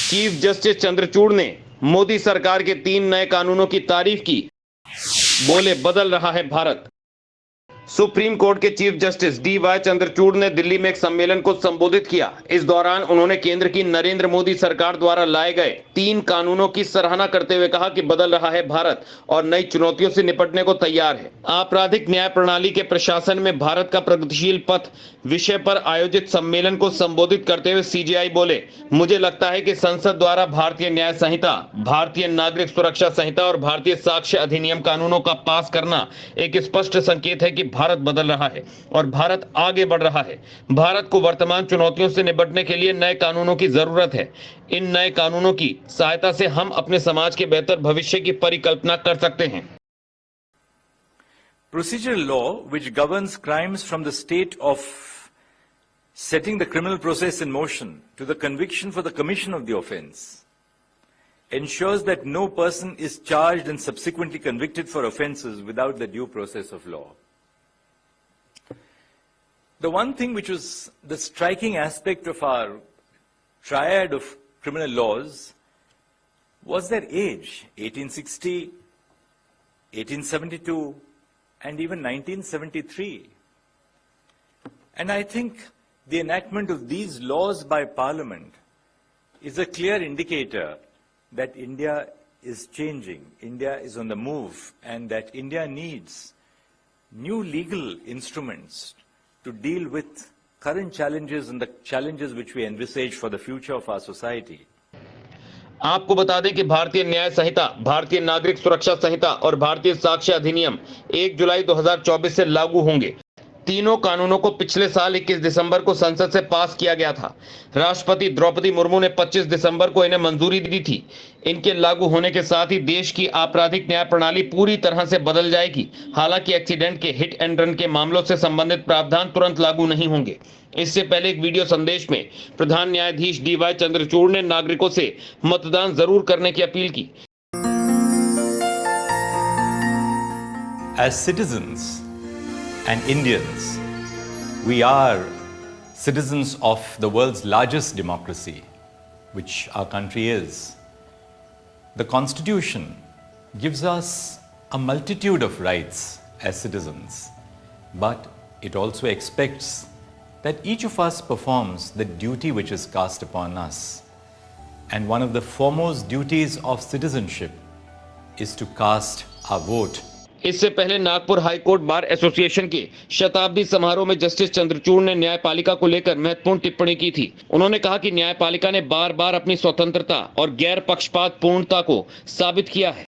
Chief justice Chandrachud ने मोदी सरकार के 3 नए कानूनों की तारीफ की। बोले, बदल रहा है भारत। सुप्रीम कोर्ट के चीफ जस्टिस डी.वाई. चंद्रचूड़ ने दिल्ली में एक सम्मेलन को संबोधित किया। इस दौरान उन्होंने केंद्र की नरेंद्र मोदी सरकार द्वारा लाए गए 3 कानूनों की सराहना करते हुए कहा कि बदल रहा है भारत और नई चुनौतियों से निपटने को तैयार है। आपराधिक न्याय प्रणाली के प्रशासन में भारत का प्रगतिशील पथ विषय पर आयोजित सम्मेलन को संबोधित करते हुए सीजेआई बोले, मुझे लगता है कि संसद द्वारा भारतीय न्याय संहिता, भारतीय नागरिक सुरक्षा संहिता और भारतीय साक्ष्य अधिनियम कानूनों का पास करना एक स्पष्ट संकेत है कि भारत बदल रहा है और भारत आगे बढ़ रहा है। भारत को वर्तमान चुनौतियों से निपटने के लिए नए कानूनों की जरूरत है। इन नए कानूनों की सहायता से हम अपने समाज के बेहतर भविष्य की परिकल्पना कर सकते हैं। Procedural law, which governs crimes from the state of setting the criminal process in motion to the conviction for the commission of the offence, ensures that no person is charged and subsequently convicted for offences without the due process of law. The one thing which was the striking aspect of our triad of criminal laws was their age, 1860, 1872, and even 1973. And I think the enactment of these laws by Parliament is a clear indicator that India is changing, India is on the move, and that India needs new legal instruments to deal with current challenges and the challenges which we envisage for the future of our society. आपको बता दें कि भारतीय न्याय संहिता, भारतीय नागरिक सुरक्षा संहिता और भारतीय साक्ष्य अधिनियम 1 जुलाई 2024 से लागू होंगे। तीनों कानूनों को पिछले साल 21 दिसंबर को संसद से पास किया गया था। राष्ट्रपति द्रौपदी मुर्मू ने 25 दिसंबर को इन्हें मंजूरी दी थी। इनके लागू होने के साथ ही देश की आपराधिक न्याय प्रणाली पूरी तरह से बदल जाएगी। हालांकि एक्सीडेंट के हिट एंड रन के मामलों से संबंधित प्रावधान तुरंत लागू नहीं होंगे। इससे पहले एक वीडियो संदेश में प्रधान न्यायाधीश डी.वाई. चंद्रचूड़ ने नागरिकों से मतदान जरूर करने की अपील की। As citizens and Indians, we are citizens of the world's largest democracy, which our country is. The Constitution gives us a multitude of rights as citizens, but it also expects that each of us performs the duty which is cast upon us. And one of the foremost duties of citizenship is to cast our vote. इससे पहले Nagpur high court bar association के शताब्दी समारोह में justice Chandrachud ने न्यायपालिका को लेकर महत्वपूर्ण टिप्पणी की थी। उन्होंने कहा कि न्यायपालिका ने बार बार अपनी स्वतंत्रता और गैर पक्षपात पूर्णता को साबित किया है।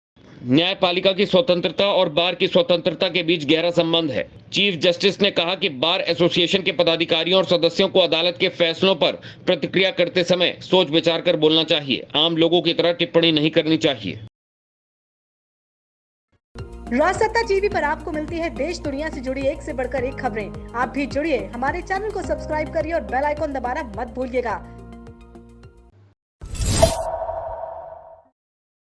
न्यायपालिका की स्वतंत्रता और बार की स्वतंत्रता के बीच गहरा संबंध है। चीफ जस्टिस ने कहा कि बार एसोसिएशन के पदाधिकारियों और सदस्यों को अदालत के फैसलों पर प्रतिक्रिया करते समय सोच विचार कर बोलना चाहिए। आम लोगों की तरह टिप्पणी नहीं करनी चाहिए। राजसत्ता टीवी पर आपको मिलती है देश दुनिया से जुड़ी एक से बढ़कर एक खबरें। आप भी जुड़िए, हमारे चैनल को सब्सक्राइब करिए और बेल आइकॉन दबाना मत भूलिएगा